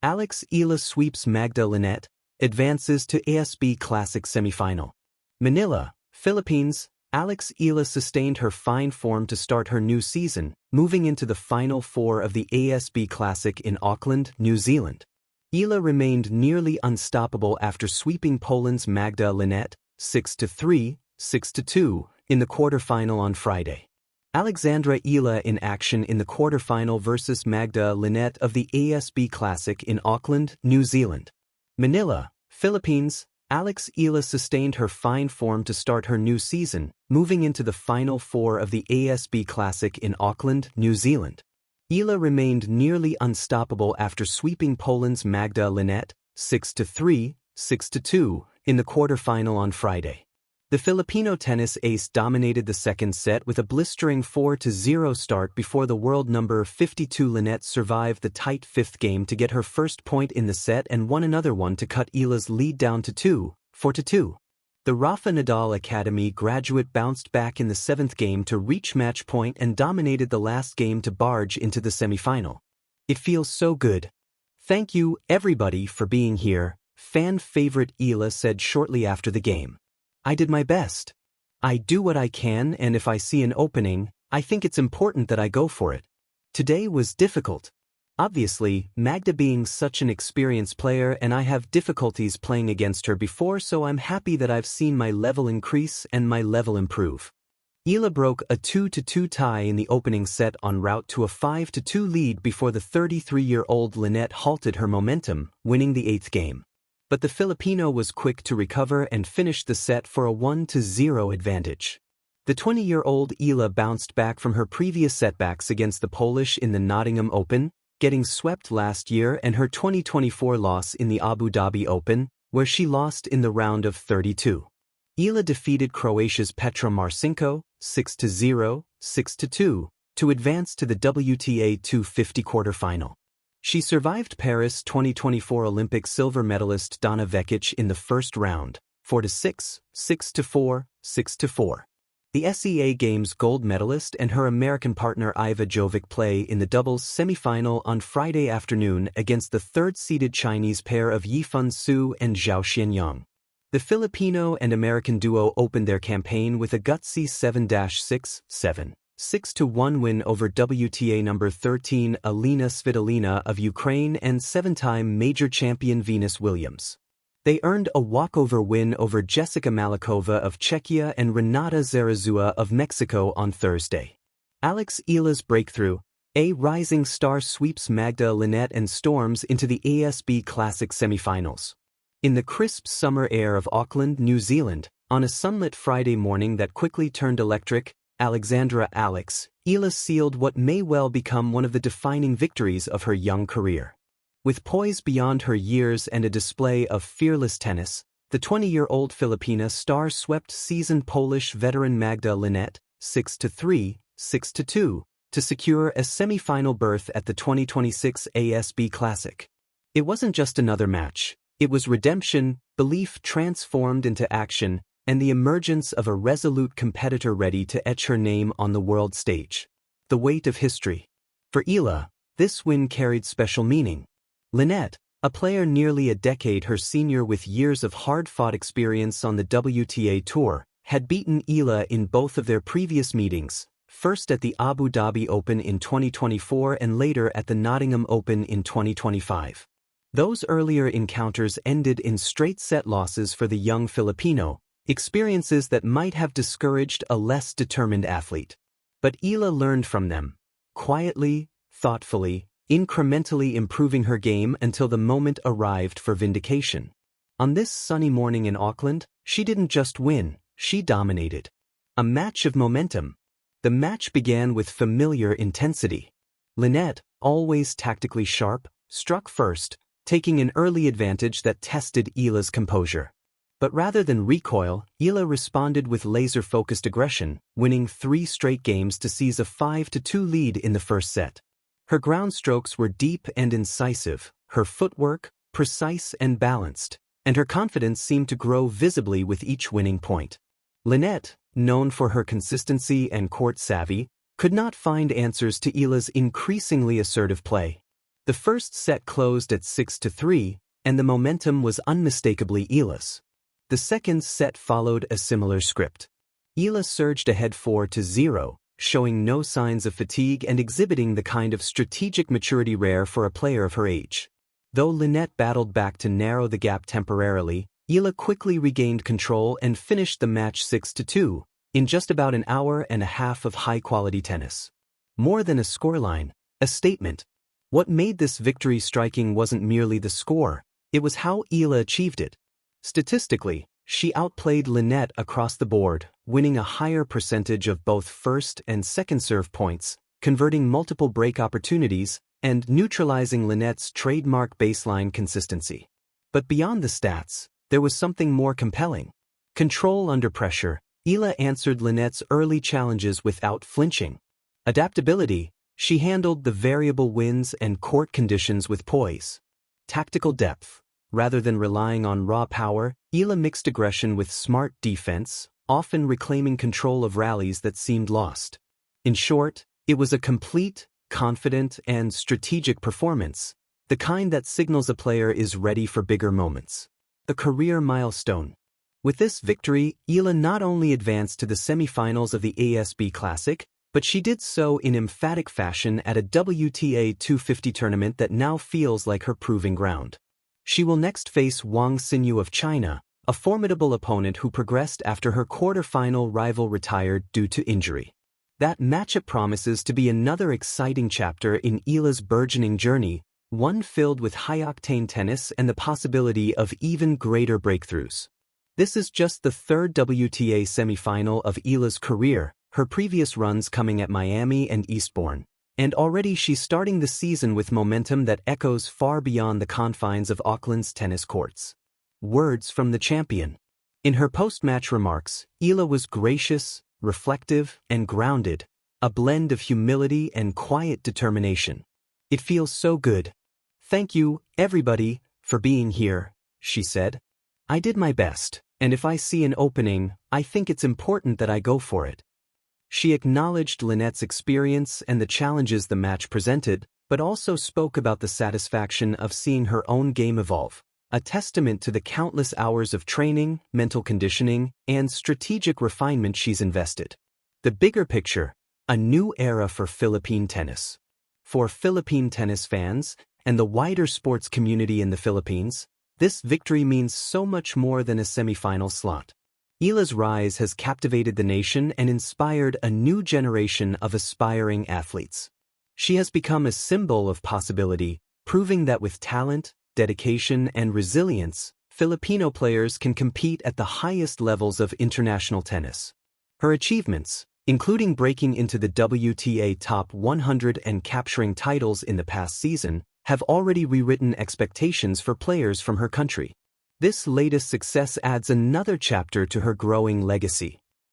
Eala sweeps Magda Linette, advances to ASB Classic semifinal. Manila, Philippines. Eala sustained her fine form to start her new season, moving into the Final Four of the ASB Classic in Auckland, New Zealand. Eala remained nearly unstoppable after sweeping Poland's Magda Linette 6-3, 6-2 in the quarterfinal on Friday. Alexandra Eala in action in the quarterfinal versus Magda Linette of the ASB Classic in Auckland, New Zealand. Manila, Philippines. Eala sustained her fine form to start her new season, moving into the Final Four of the ASB Classic in Auckland, New Zealand. Eala remained nearly unstoppable after sweeping Poland's Magda Linette 6-3, 6-2 in the quarterfinal on Friday. The Filipino tennis ace dominated the second set with a blistering 4-0 start before the world number 52 Linette survived the tight fifth game to get her first point in the set and won another one to cut Eala's lead down to 4-2. The Rafa Nadal Academy graduate bounced back in the seventh game to reach match point and dominated the last game to barge into the semifinal. It feels so good. Thank you, everybody, for being here, fan favorite Eala said shortly after the game. I did my best. I do what I can, and if I see an opening, I think it's important that I go for it. Today was difficult. Obviously, Magda being such an experienced player and I have difficulties playing against her before, so I'm happy that I've seen my level increase and my level improve. Eala broke a 2-2 tie in the opening set en route to a 5-2 lead before the 33-year-old Linette halted her momentum, winning the eighth game. But the Filipino was quick to recover and finished the set for a 1-0 advantage. The 20-year-old Eala bounced back from her previous setbacks against the Polish in the Nottingham Open, getting swept last year, and her 2024 loss in the Abu Dhabi Open, where she lost in the round of 32. Eala defeated Croatia's Petra Marcinko 6-0, 6-2 to advance to the WTA 250 quarterfinal. She survived Paris 2024 Olympic silver medalist Donna Vekic in the first round, 4-6, 6-4, 6-4. The SEA Games gold medalist and her American partner Iva Jovic play in the doubles semifinal on Friday afternoon against the third-seeded Chinese pair of Yifan Su and Zhao Xianyang. The Filipino and American duo opened their campaign with a gutsy 7-6, 6-1 win over WTA number 13 Elena Svitolina of Ukraine and seven-time major champion Venus Williams. They earned a walkover win over Jessica Malikova of Czechia and Renata Zarazua of Mexico on Thursday. Eala's breakthrough, a rising star, sweeps Magda Linette and storms into the ASB Classic semifinals. In the crisp summer air of Auckland, New Zealand, on a sunlit Friday morning that quickly turned electric, Eala sealed what may well become one of the defining victories of her young career. With poise beyond her years and a display of fearless tennis, the 20-year-old Filipina star swept seasoned Polish veteran Magda Linette 6-3, 6-2 to secure a semi-final berth at the 2026 ASB Classic. It wasn't just another match, it was redemption, belief transformed into action, and the emergence of a resolute competitor ready to etch her name on the world stage. The weight of history. For Eala, this win carried special meaning. Linette, a player nearly a decade her senior with years of hard-fought experience on the WTA Tour, had beaten Eala in both of their previous meetings, first at the Abu Dhabi Open in 2024 and later at the Nottingham Open in 2025. Those earlier encounters ended in straight-set losses for the young Filipino, experiences that might have discouraged a less determined athlete. But Eala learned from them, quietly, thoughtfully, incrementally improving her game until the moment arrived for vindication. On this sunny morning in Auckland, she didn't just win, she dominated. A match of momentum. The match began with familiar intensity. Linette, always tactically sharp, struck first, taking an early advantage that tested Eala's composure. But rather than recoil, Eala responded with laser-focused aggression, winning 3 straight games to seize a 5-2 lead in the first set. Her ground strokes were deep and incisive, her footwork precise and balanced, and her confidence seemed to grow visibly with each winning point. Linette, known for her consistency and court savvy, could not find answers to Eala's increasingly assertive play. The first set closed at 6-3, and the momentum was unmistakably Eala's. The second set followed a similar script. Eala surged ahead 4-0, showing no signs of fatigue and exhibiting the kind of strategic maturity rare for a player of her age. Though Linette battled back to narrow the gap temporarily, Eala quickly regained control and finished the match 6-2, in just about an hour and a half of high-quality tennis. More than a scoreline, a statement. What made this victory striking wasn't merely the score, it was how Eala achieved it. Statistically, she outplayed Linette across the board, winning a higher percentage of both first and second serve points, converting multiple break opportunities, and neutralizing Linette's trademark baseline consistency. But beyond the stats, there was something more compelling. Control under pressure. Eala answered Linette's early challenges without flinching. Adaptability. She handled the variable winds and court conditions with poise. Tactical depth. Rather than relying on raw power, Eala mixed aggression with smart defense, often reclaiming control of rallies that seemed lost. In short, it was a complete, confident, and strategic performance, the kind that signals a player is ready for bigger moments. A career milestone. With this victory, Eala not only advanced to the semifinals of the ASB Classic, but she did so in emphatic fashion at a WTA 250 tournament that now feels like her proving ground. She will next face Wang Xinyu of China, a formidable opponent who progressed after her quarter-final rival retired due to injury. That matchup promises to be another exciting chapter in Eala's burgeoning journey, one filled with high-octane tennis and the possibility of even greater breakthroughs. This is just the third WTA semifinal of Eala's career, her previous runs coming at Miami and Eastbourne. And already she's starting the season with momentum that echoes far beyond the confines of Auckland's tennis courts. Words from the champion. In her post-match remarks, Eala was gracious, reflective, and grounded, a blend of humility and quiet determination. It feels so good. Thank you, everybody, for being here, she said. I did my best, and if I see an opening, I think it's important that I go for it. She acknowledged Linette's experience and the challenges the match presented, but also spoke about the satisfaction of seeing her own game evolve, a testament to the countless hours of training, mental conditioning, and strategic refinement she's invested. The bigger picture, a new era for Philippine tennis. For Philippine tennis fans, and the wider sports community in the Philippines, this victory means so much more than a semifinal slot. Eala's rise has captivated the nation and inspired a new generation of aspiring athletes. She has become a symbol of possibility, proving that with talent, dedication, and resilience, Filipino players can compete at the highest levels of international tennis. Her achievements, including breaking into the WTA Top 100 and capturing titles in the past season, have already rewritten expectations for players from her country. This latest success adds another chapter to her growing legacy.